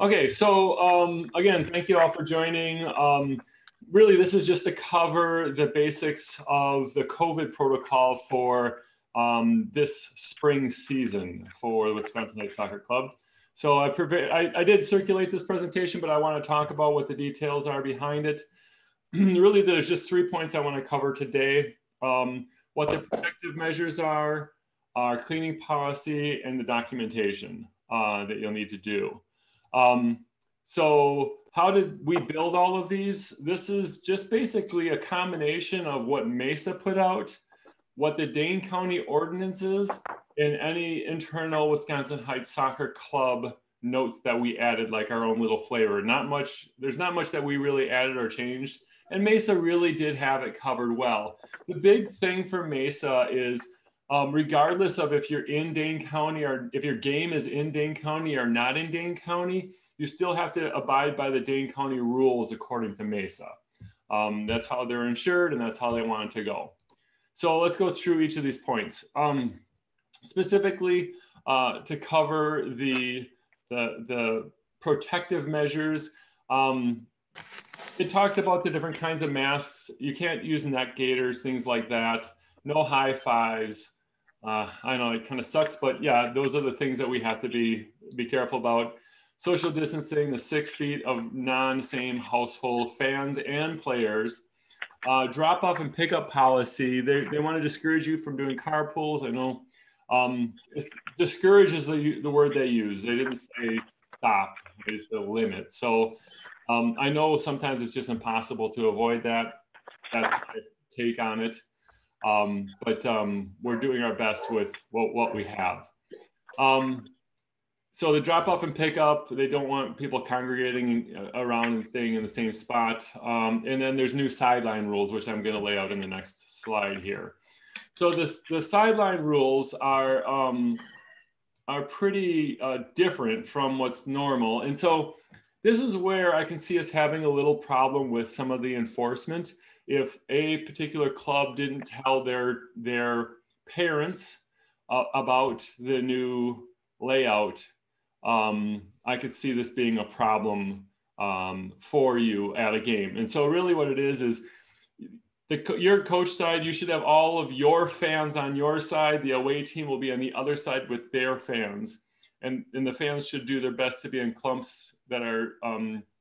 Okay, so again, thank you all for joining. Really, this is just to cover the basics of the COVID protocol for this spring season for the Wisconsin High Soccer Club. So I did circulate this presentation, but I want to talk about what the details are behind it. Really, there's just 3 points I want to cover today. What the protective measures are, our cleaning policy, and the documentation that you'll need to do. So how did we build all of these? This is just basically a combination of what Mesa put out, what the Dane County ordinance is, and any internal Wisconsin Heights Soccer Club notes that we added, like our own little flavor. There's not much that we really added or changed. And Mesa really did have it covered well. The big thing for Mesa is regardless of if you're in Dane County or if your game is in Dane County or not in Dane County, you still have to abide by the Dane County rules according to Mesa. That's how they're insured and that's how they want it to go. So let's go through each of these points. Specifically to cover the protective measures, it talked about the different kinds of masks. You can't use neck gaiters, things like that. No high fives. I know it kind of sucks, but yeah, those are the things that we have to be careful about. Social distancing, the 6 feet of non-same household fans and players. Drop off and pickup policy. They want to discourage you from doing carpools. I know discourage is the word they use. They didn't say stop, it's the limit. So I know sometimes it's just impossible to avoid that. That's my take on it. But we're doing our best with what we have. So the drop off and pick up, they don't want people congregating around and staying in the same spot. And then there's new sideline rules, which I'm going to lay out in the next slide here. So the sideline rules are pretty different from what's normal. And so this is where I can see us having a little problem with some of the enforcement. If a particular club didn't tell their parents about the new layout, I could see this being a problem for you at a game. And so really what it is your coach side, you should have all of your fans on your side. The away team will be on the other side with their fans. And the fans should do their best to be in clumps that are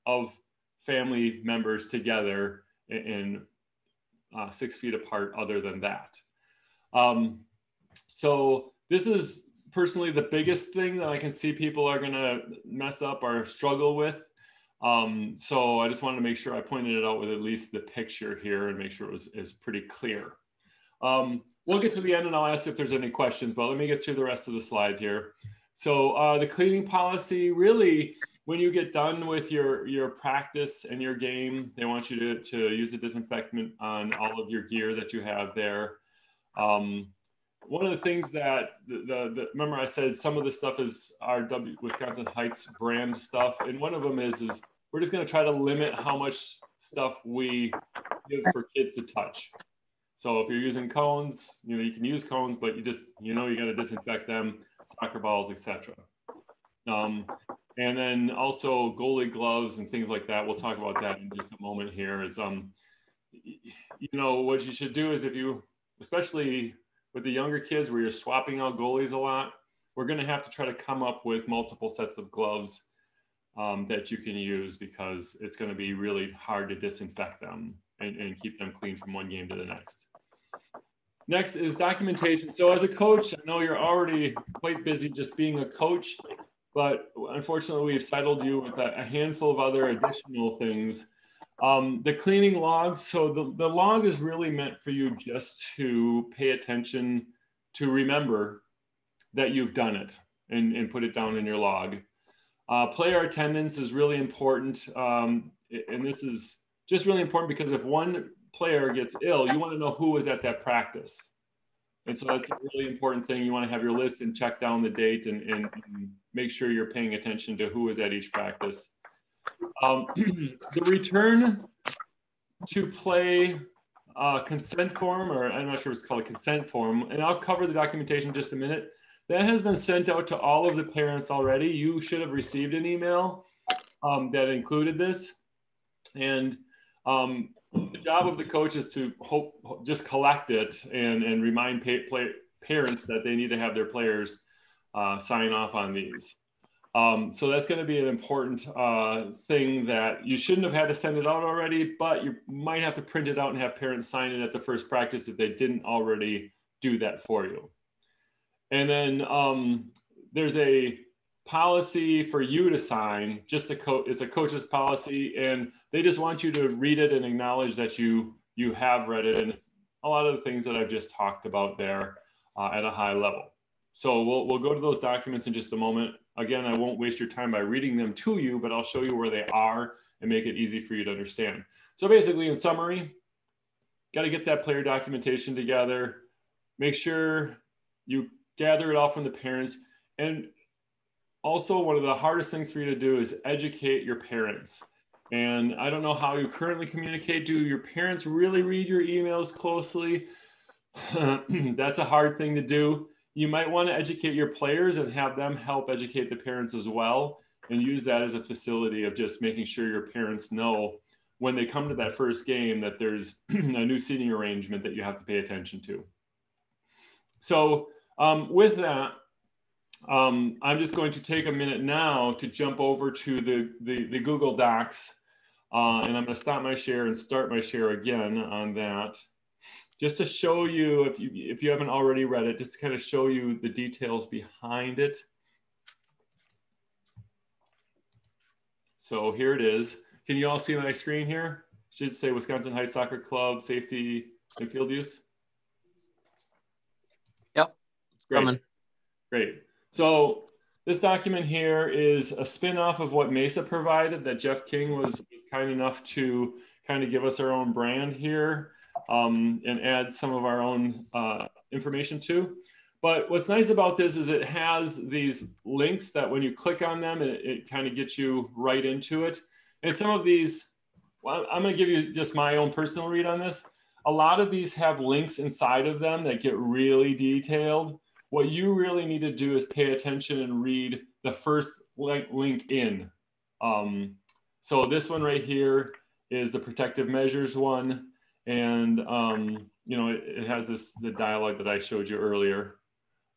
of family members together in 6 feet apart other than that. So this is personally the biggest thing that I can see people are going to mess up or struggle with. So I just wanted to make sure I pointed it out with at least the picture here and make sure it was pretty clear. We'll get to the end and I'll ask if there's any questions, but let me get through the rest of the slides here. So the cleaning policy, really, when you get done with your practice and your game, they want you to use the disinfectant on all of your gear that you have there. One of the things that remember I said some of the stuff is our Wisconsin Heights brand stuff, and one of them is we're just going to try to limit how much stuff we give for kids to touch. So if you're using cones, you can use cones, but you just you got to disinfect them, soccer balls, etc. And then also goalie gloves and things like that. We'll talk about that in just a moment here. Is what you should do is if you, especially with the younger kids where you're swapping out goalies a lot, we're going to have to try to come up with multiple sets of gloves that you can use because it's going to be really hard to disinfect them and keep them clean from one game to the next. Next is documentation. So as a coach, I know you're already quite busy just being a coach, but unfortunately we've saddled you with a handful of other additional things. The cleaning logs. So the log is really meant for you just to pay attention to remember that you've done it and put it down in your log. Player attendance is really important. And this is just really important because if one player gets ill, you want to know who was at that practice. And so that's a really important thing. You want to have your list and check down the date and make sure you're paying attention to who is at each practice. The return to play consent form, or I'm not sure it's called a consent form, and I'll cover the documentation in just a minute. That has been sent out to all of the parents already. You should have received an email that included this. And the job of the coach is to just collect it and remind parents that they need to have their players sign off on these. So that's going to be an important thing that you shouldn't have had to send it out already, but you might have to print it out and have parents sign it at the first practice if they didn't already do that for you. And then there's a policy for you to sign, just it's a coach's policy, and they just want you to read it and acknowledge that you have read it. And it's a lot of the things that I've just talked about there at a high level. So we'll go to those documents in just a moment. Again, I won't waste your time by reading them to you, but I'll show you where they are and make it easy for you to understand. So basically, in summary, got to get that player documentation together. Make sure you gather it all from the parents. And also, one of the hardest things for you to do is educate your parents. And I don't know how you currently communicate. Do your parents really read your emails closely? That's a hard thing to do. You might want to educate your players and have them help educate the parents as well, and use that as a facility of just making sure your parents know when they come to that first game that there's a new seating arrangement that you have to pay attention to. So with that, I'm just going to take a minute now to jump over to the Google Docs, and I'm going to stop my share and start my share again on that. Just to show you, if you haven't already read it, just to kind of show you the details behind it. So here it is. Can you all see my screen here? Should say Wisconsin High Soccer Club, safety and field use. Yep. Great. Great. So this document here is a spin-off of what Mesa provided that Jeff King was kind enough to kind of give us our own brand here. And add some of our own information to. But what's nice about this is it has these links that when you click on them, it kind of gets you right into it. And some of these, well, I'm going to give you just my own personal read on this. A lot of these have links inside of them that get really detailed. What you really need to do is pay attention and read the first link in. So this one right here is the protective measures one. And, you know, it has the dialogue that I showed you earlier.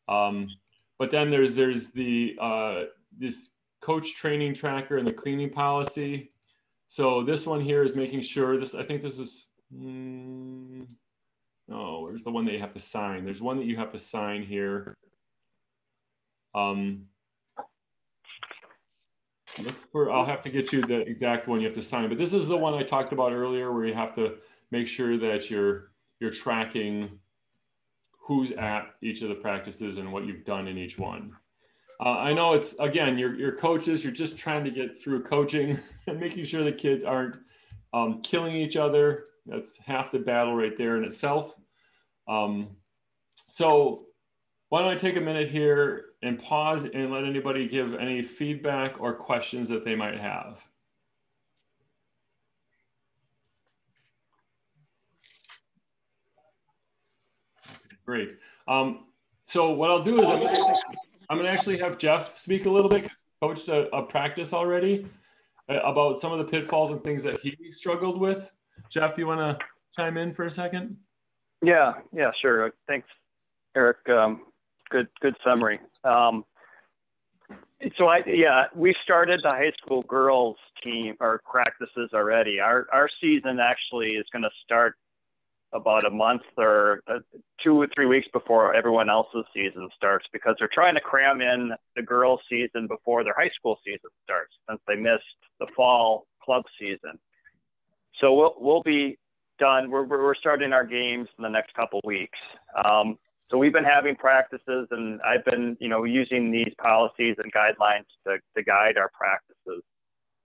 But then there's the, this coach training tracker and the cleaning policy. So this one here is making sure I think this is, oh, where's the one that you have to sign? There's one that you have to sign here. I'll have to get you the exact one you have to sign, but this is the one I talked about earlier where you have to make sure that you're tracking who's at each of the practices and what you've done in each one. I know it's, again, you're coaches, you're just trying to get through coaching and making sure the kids aren't killing each other. That's half the battle right there in itself. So why don't I take a minute here and pause and let anybody give any feedback or questions that they might have. Great. So what I'll do is I'm going to actually have Jeff speak a little bit, because he coached a practice already about some of the pitfalls and things that he struggled with. Jeff, you want to chime in for a second? Yeah, sure. Thanks, Eric. Good summary. We started the high school girls team or practices already. Our season actually is going to start about a month or 2 or 3 weeks before everyone else's season starts, because they're trying to cram in the girls' season before their high school season starts, since they missed the fall club season. So we'll be done. We're starting our games in the next couple weeks. So we've been having practices, and I've been, using these policies and guidelines to guide our practices.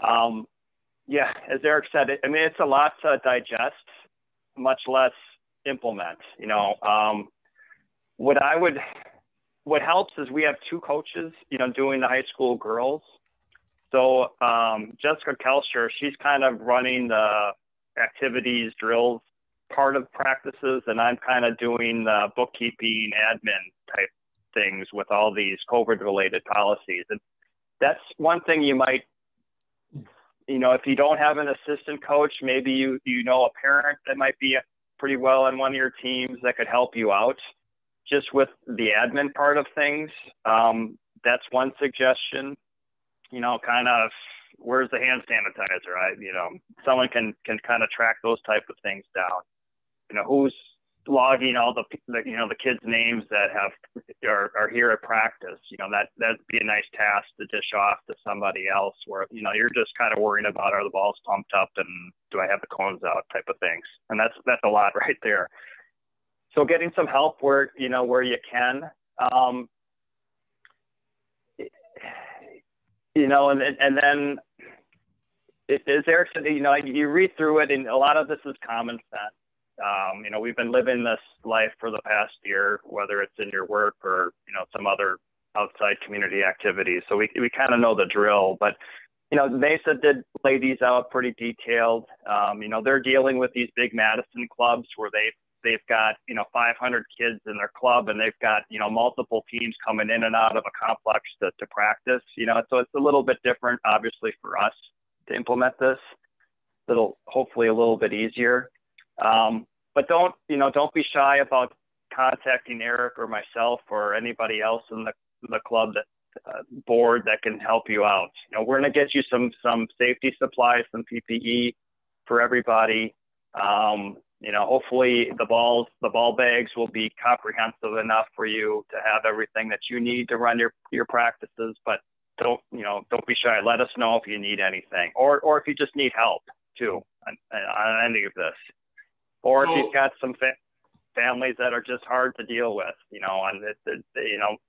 As Eric said, it's a lot to digest, much less implement. What helps is we have 2 coaches, doing the high school girls. So Jessica Kelcher, she's kind of running the activities, drills part of practices, and I'm kind of doing the bookkeeping, admin type things with all these COVID related policies. And that's one thing you might if you don't have an assistant coach, maybe you know a parent that might be pretty well on one of your teams that could help you out just with the admin part of things. That's one suggestion. Kind of, where's the hand sanitizer? Someone can kind of track those type of things down. Who's logging all the kids' names that are here at practice. That'd be a nice task to dish off to somebody else where, you're just kind of worrying about, are the balls pumped up and do I have the cones out type of things. And that's a lot right there. So getting some help where you can, and then as Eric said, you read through it and a lot of this is common sense. We've been living this life for the past year, whether it's in your work or, some other outside community activities. So we kind of know the drill, but, Mesa did lay these out pretty detailed. They're dealing with these big Madison clubs where they've got, 500 kids in their club and they've got, multiple teams coming in and out of a complex to practice, so it's a little bit different, obviously, for us to implement this. It'll hopefully a little bit easier. But don't be shy about contacting Eric or myself or anybody else in the club board that can help you out. We're going to get you some safety supplies, some PPE for everybody. Hopefully the ball bags will be comprehensive enough for you to have everything that you need to run your practices, but don't be shy. Let us know if you need anything or if you just need help too on any of this. Or if you've got some families that are just hard to deal with,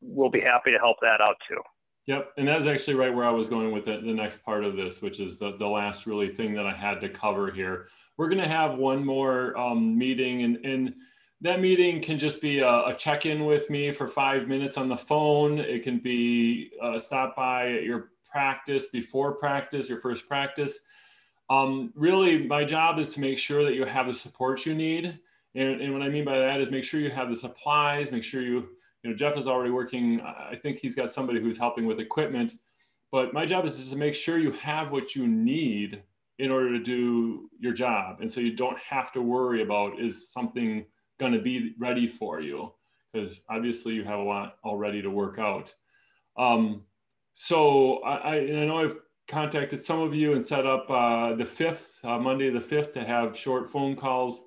we'll be happy to help that out too. Yep. And that's actually right where I was going with the next part of this, which is the last really thing that I had to cover here. We're going to have one more meeting and that meeting can just be a check-in with me for 5 minutes on the phone. It can be stop by at your practice before practice, your first practice. Really, my job is to make sure that you have the support you need. And what I mean by that is make sure you have the supplies, make sure Jeff is already working. I think he's got somebody who's helping with equipment, but my job is just to make sure you have what you need in order to do your job. And so you don't have to worry about, is something going to be ready for you? Because obviously you have a lot already to work out. So I know I've contacted some of you and set up the 5th, Monday the 5th, to have short phone calls.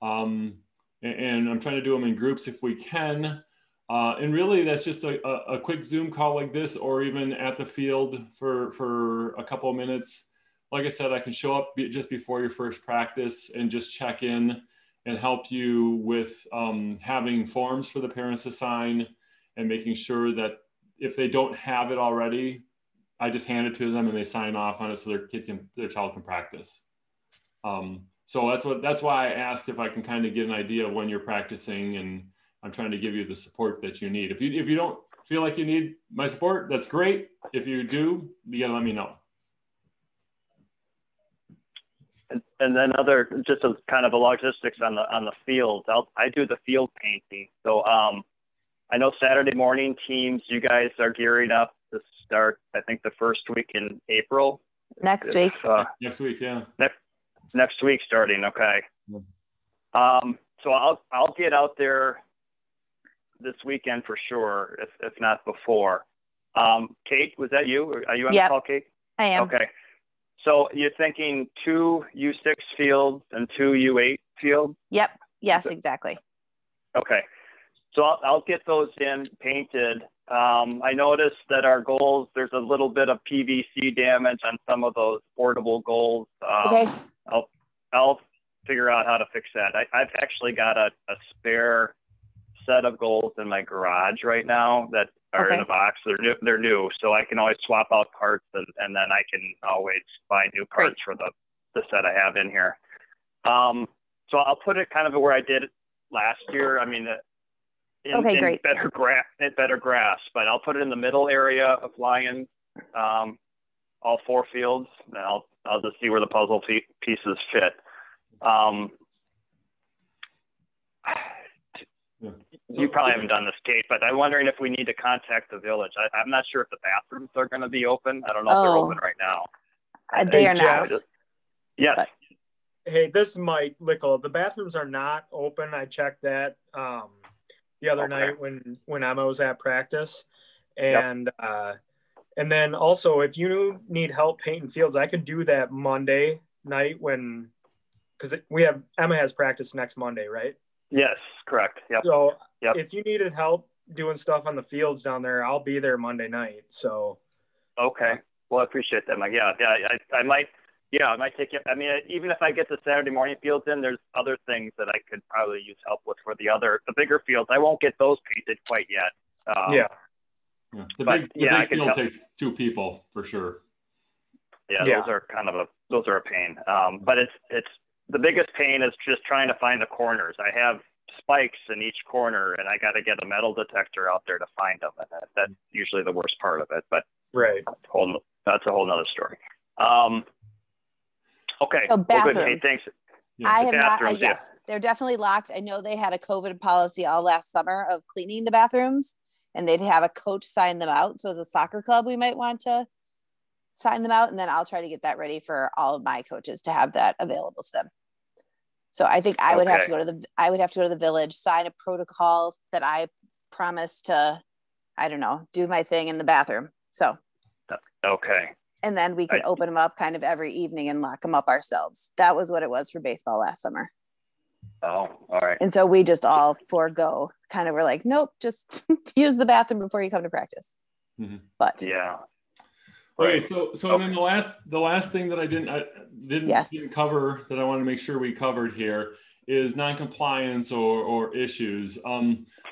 And I'm trying to do them in groups if we can. And really that's just a quick Zoom call like this, or even at the field for a couple of minutes. Like I said, I can show up just before your first practice and just check in and help you with having forms for the parents to sign and making sure that if they don't have it already, I just hand it to them and they sign off on it so their child can practice. So that's why I asked if I can kind of get an idea of when you're practicing, and I'm trying to give you the support that you need. If you don't feel like you need my support, that's great. If you do, you gotta let me know. And then just a kind of a logistics on the field. I do the field painting. So I know Saturday morning teams, you guys are gearing up to start, I think, the first week in April. Next week, yeah. Next week starting, okay. So I'll get out there this weekend for sure, if not before. Kate, was that you? Are you on the call, Kate? I am. Okay. So you're thinking 2 U6 fields and 2 U8 fields? Yep. Yes, exactly. Okay. So I'll get those in painted. I noticed that our goals, there's a little bit of PVC damage on some of those portable goals. Okay. I'll figure out how to fix that. I've actually got a spare set of goals in my garage right now that are in a box. They're new, so I can always swap out parts and then I can always buy new parts for the set I have in here. So I'll put it kind of where I did it last year. I mean, in better grass, but I'll put it in the middle area of Lions, all 4 fields. And I'll just see where the puzzle pieces fit. You probably haven't done this, Kate, but I'm wondering if we need to contact the village. I'm not sure if the bathrooms are going to be open. I don't know if they're open right now. They are Jeff. not. Yes. But- Hey, this is Mike Lickle. The bathrooms are not open. I checked that the other night when Emma was at practice. And and then also, if you need help painting fields, I could do that Monday night because Emma has practice next Monday, right? Yes, correct. Yep. So if you needed help doing stuff on the fields down there, I'll be there Monday night. So. Okay. Well, I appreciate that, Mike. Yeah. I might take it. I mean, even if I get the Saturday morning fields in, there's other things that I could probably use help with for the bigger fields. I won't get those painted quite yet. The big field takes 2 people for sure. Yeah, those are a pain. But it's the biggest pain is just trying to find the corners. I have spikes in each corner, and I got to get a metal detector out there to find them, and that's usually the worst part of it. But that's a whole nother story. Okay. So bathrooms. Hey, thanks. Yeah. I have not. Yes, they're definitely locked. I know they had a COVID policy all last summer of cleaning the bathrooms, and they'd have a coach sign them out. So as a soccer club, we might want to sign them out, and then I'll try to get that ready for all of my coaches to have that available to them. So I think I would have to go to the village, sign a protocol that I promised to, I don't know, do my thing in the bathroom. So. Okay. And then we could open them up kind of every evening and lock them up ourselves. That was what it was for baseball last summer. Oh, all right. And so we just all forego. Kind of were like, nope, just use the bathroom before you come to practice. Mm-hmm. But yeah. Right. So and then the last thing that I didn't cover that I want to make sure we covered here is non-compliance or issues.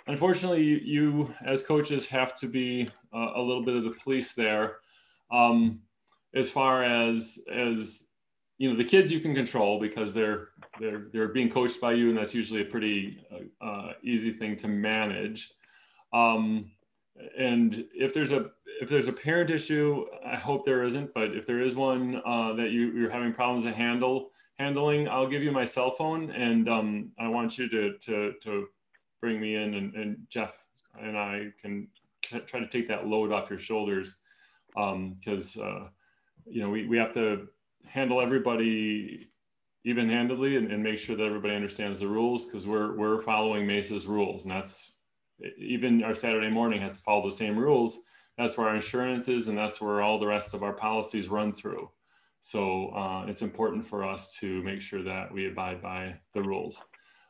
Unfortunately, you as coaches have to be a little bit of the police there. As far as the kids you can control because they're being coached by you, and that's usually a pretty easy thing to manage. And if there's a parent issue, I hope there isn't, but if there is one that you're having problems handling, I'll give you my cell phone, and I want you to bring me in, and Jeff and I can try to take that load off your shoulders, because we have to handle everybody even-handedly and make sure that everybody understands the rules, because we're following Mesa's rules, and that's even our Saturday morning has to follow the same rules. That's where our insurance is, and that's where all the rest of our policies run through. So it's important for us to make sure that we abide by the rules.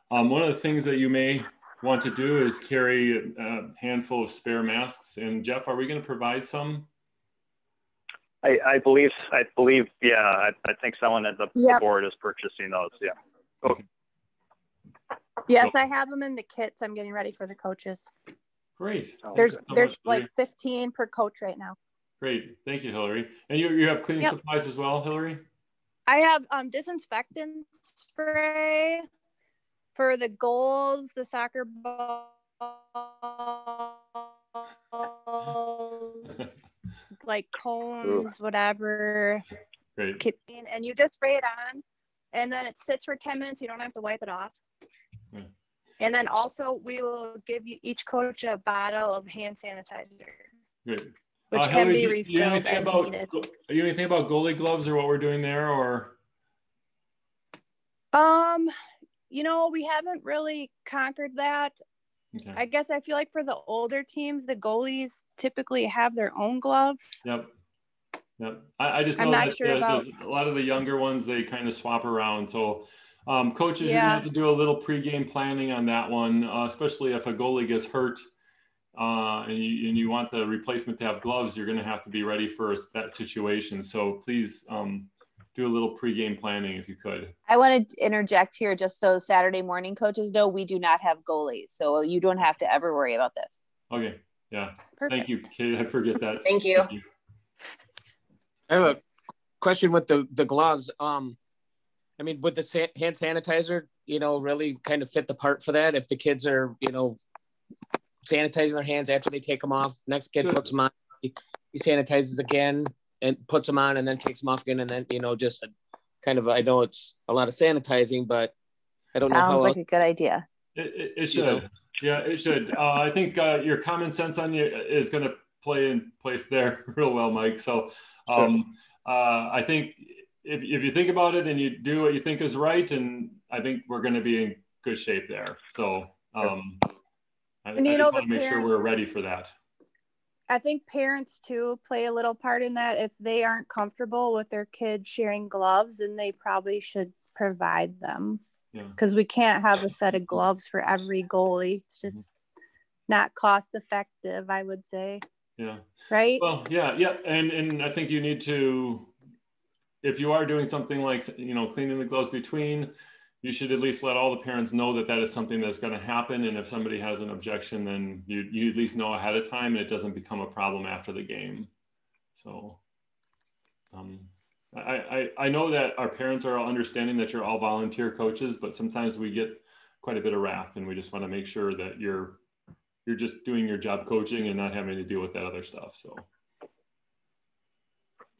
One of the things that you may want to do is carry a handful of spare masks. And Jeff, are we going to provide some? I believe, yeah. I think someone at the board is purchasing those. Yeah. Okay. Yes, I have them in the kits. I'm getting ready for the coaches. Great. There's like 15 per coach right now. Great. Thank you, Hillary. And you have cleaning supplies as well, Hillary? I have disinfectant spray for the goals, the soccer balls, like cones, whatever. Great. And you just spray it on, and then it sits for 10 minutes. You don't have to wipe it off. Yeah. And then also we will give you each coach a bottle of hand sanitizer. Good. Which can be refilled as needed. Are you anything about goalie gloves or what we're doing there, or? We haven't really conquered that. Okay. I guess I feel like for the older teams, the goalies typically have their own gloves. Yep. I just know that there's a lot of the younger ones, they kind of swap around. So coaches, you're gonna have to do a little pregame planning on that one, especially if a goalie gets hurt and you want the replacement to have gloves. You're gonna have to be ready for that situation. So please do a little pregame planning if you could. I want to interject here just so Saturday morning coaches know we do not have goalies. So you don't have to ever worry about this. Okay. Yeah. Perfect. Thank you, Kate. I forget that. Thank you. I have a question with the gloves. I mean, with the hand sanitizer, really kind of fit the part for that. If the kids are, sanitizing their hands after they take them off, next kid puts them on, he sanitizes again and puts them on and then takes them off again. And then, just I know it's a lot of sanitizing, but I don't know how. Sounds like a good idea. It should. Yeah, it should. I think your common sense on you is going to play in place there real well, Mike. So I think if you think about it and you do what you think is right, and I think we're going to be in good shape there. So I just want to make sure we're ready for that. I think parents too play a little part in that. If they aren't comfortable with their kids sharing gloves, then they probably should provide them. Because we can't have a set of gloves for every goalie. It's just not cost effective, I would say. Yeah. Right? Well, yeah. And I think you need to, if you are doing something like, cleaning the gloves between, you should at least let all the parents know that that is something that's going to happen. And if somebody has an objection, then you at least know ahead of time and it doesn't become a problem after the game. So I know that our parents are all understanding that you're all volunteer coaches, but sometimes we get quite a bit of wrath, and we just want to make sure that you're just doing your job coaching and not having to deal with that other stuff. So,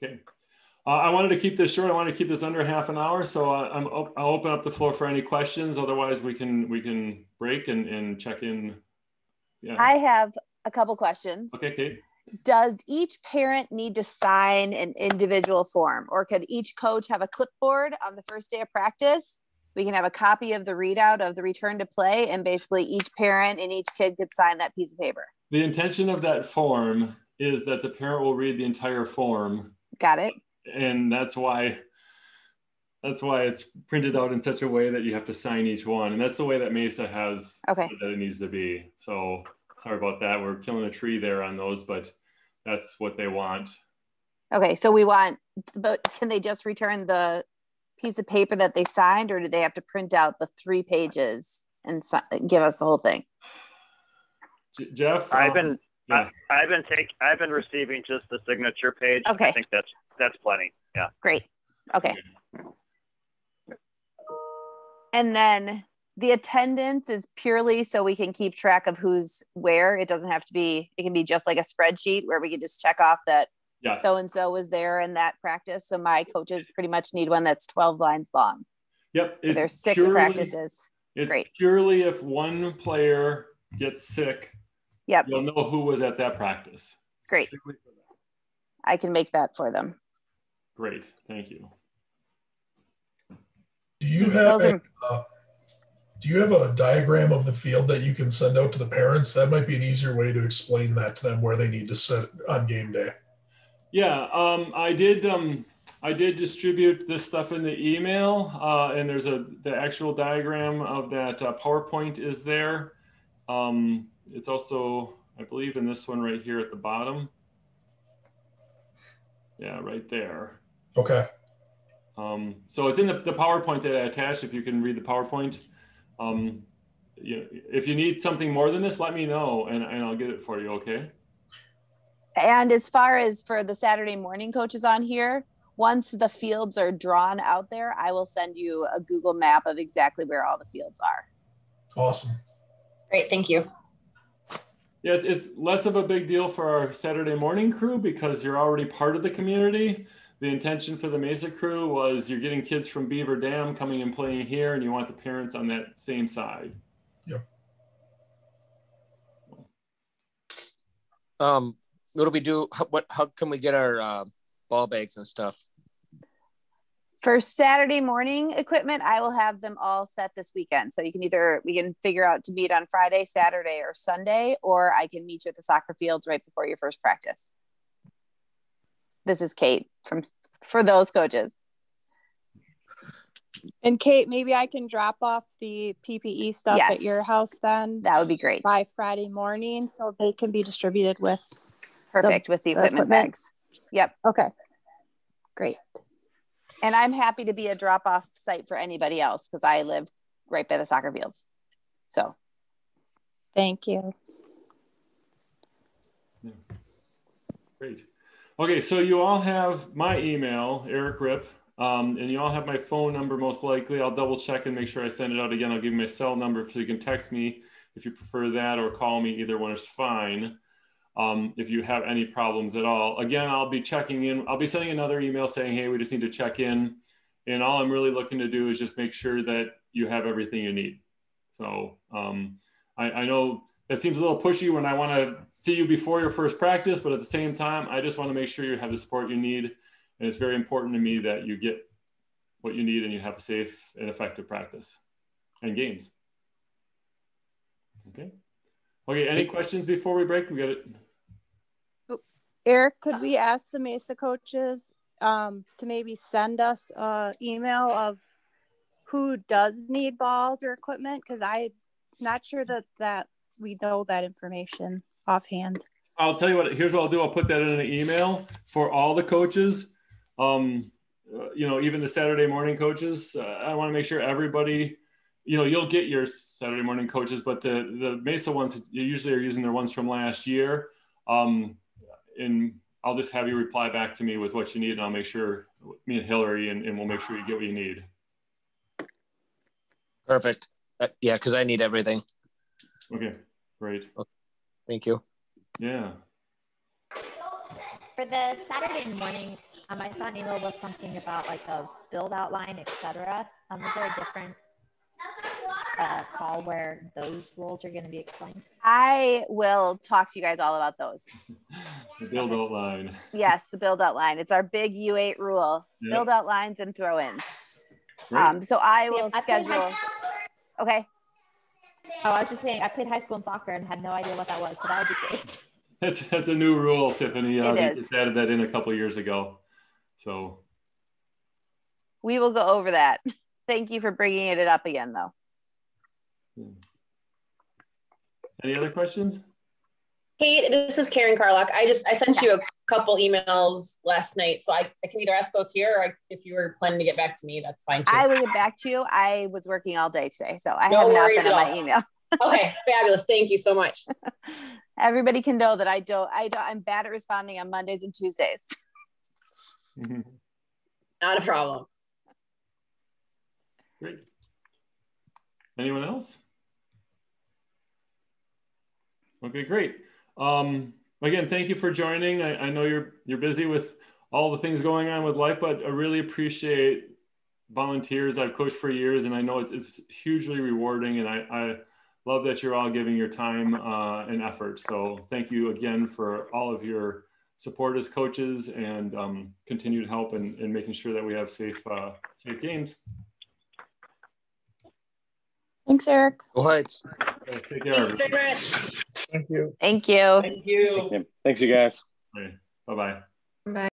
okay. I wanted to keep this short. I wanted to keep this under half an hour. So I'll open up the floor for any questions. Otherwise we can break and check in. Yeah. I have a couple questions. Okay, Kate. Does each parent need to sign an individual form, or could each coach have a clipboard on the first day of practice? We can have a copy of the readout of the return to play, and basically each parent and each kid could sign that piece of paper. The intention of that form is that the parent will read the entire form. Got it. And that's why it's printed out in such a way that you have to sign each one. And that's the way that Mesa has said that it needs to be. So sorry about that. We're killing a tree there on those, but that's what they want. Okay. So but can they just return the piece of paper that they signed, or do they have to print out the 3 pages and give us the whole thing? Jeff? I've been receiving just the signature page. Okay. I think that's plenty. Yeah. Great. Okay. And then the attendance is purely so we can keep track of who's where. It doesn't have to be, it can be just like a spreadsheet where we can just check off that so-and-so was there in that practice. So my coaches pretty much need one that's 12 lines long. Yep. There's 6 practices. It's Great. Purely if one player gets sick, you'll know who was at that practice. Great. I can make that for them. Great. Thank you. Do you have a diagram of the field that you can send out to the parents? That might be an easier way to explain that to them, where they need to sit on game day. Yeah, I did distribute this stuff in the email, and there's the actual diagram of that PowerPoint is there. It's also, I believe, in this one right here at the bottom. Yeah, right there. Okay. So it's in the PowerPoint that I attached. If you can read the PowerPoint, if you need something more than this, let me know and I'll get it for you. Okay. And as far as for the Saturday morning coaches on here, once the fields are drawn out there, I will send you a Google map of exactly where all the fields are. Awesome. Great. Thank you. Yes, it's less of a big deal for our Saturday morning crew because you're already part of the community. The intention for the Mesa crew was you're getting kids from Beaver Dam coming and playing here, and you want the parents on that same side. Yep. What do we do? How can we get our ball bags and stuff? For Saturday morning equipment, I will have them all set this weekend. So we can figure out to meet on Friday, Saturday, or Sunday, or I can meet you at the soccer fields right before your first practice. This is Kate for those coaches. And Kate, maybe I can drop off the PPE stuff at your house then. That would be great. By Friday morning, so they can be distributed with with the equipment bags. Yep. Okay. Great. And I'm happy to be a drop-off site for anybody else because I live right by the soccer fields. So. Thank you. Yeah. Great. Okay, so you all have my email, Eric Ripp, and you all have my phone number most likely. I'll double check and make sure I send it out again. I'll give you my cell number so you can text me if you prefer that, or call me. Either one is fine. If you have any problems at all. Again, I'll be checking in. I'll be sending another email saying, hey, we just need to check in. And all I'm really looking to do is just make sure that you have everything you need. So I know that seems a little pushy when I want to see you before your first practice, but at the same time, I just want to make sure you have the support you need. And it's very important to me that you get what you need and you have a safe and effective practice and games. Okay. Okay, any questions before we break? We got it. Eric, could we ask the Mesa coaches to maybe send us an email of who does need balls or equipment? Because I'm not sure that we know that information offhand. I'll tell you what, here's what I'll do. I'll put that in an email for all the coaches. You know, even the Saturday morning coaches. I want to make sure everybody, you know, you'll get your Saturday morning coaches, but the Mesa ones, you usually are using their ones from last year. And I'll just have you reply back to me with what you need, and I'll make sure, me and Hillary, and we'll make sure you get what you need. Perfect. Yeah, because I need everything. Okay, great. Okay. Thank you. Yeah. For the Saturday morning, I saw an email with something about like a build outline, etc. Is there a different call where those rules are going to be explained? I will talk to you guys all about those. The build outline. Yes, the build outline. It's our big U8 rule. Yep. Build outlines and throw-ins. So I will schedule. Okay. Oh, I was just saying, I played high school in soccer and had no idea what that was, so that would be great. That's a new rule, Tiffany. It is. Just added that in a couple of years ago. So we will go over that. Thank you for bringing it up again, though. Any other questions? Kate, this is Karen Carlock. I sent you a couple emails last night, so I can either ask those here, or if you were planning to get back to me, that's fine too. I will get back to you. I was working all day today, so I have not been on my email. Okay, fabulous. Thank you so much. Everybody can know that I'm bad at responding on Mondays and Tuesdays. Not a problem. Great. Anyone else? Okay, great. Again, thank you for joining. I know you're busy with all the things going on with life, but I really appreciate volunteers. I've coached for years, and I know it's hugely rewarding, and I love that you're all giving your time and effort. So thank you again for all of your support as coaches and continued help in making sure that we have safe games. Thanks, Eric. Go ahead. Take care. Thanks very much. Thank you. Thank you. Thank you. Thanks, you guys. Okay. Bye-bye. Bye.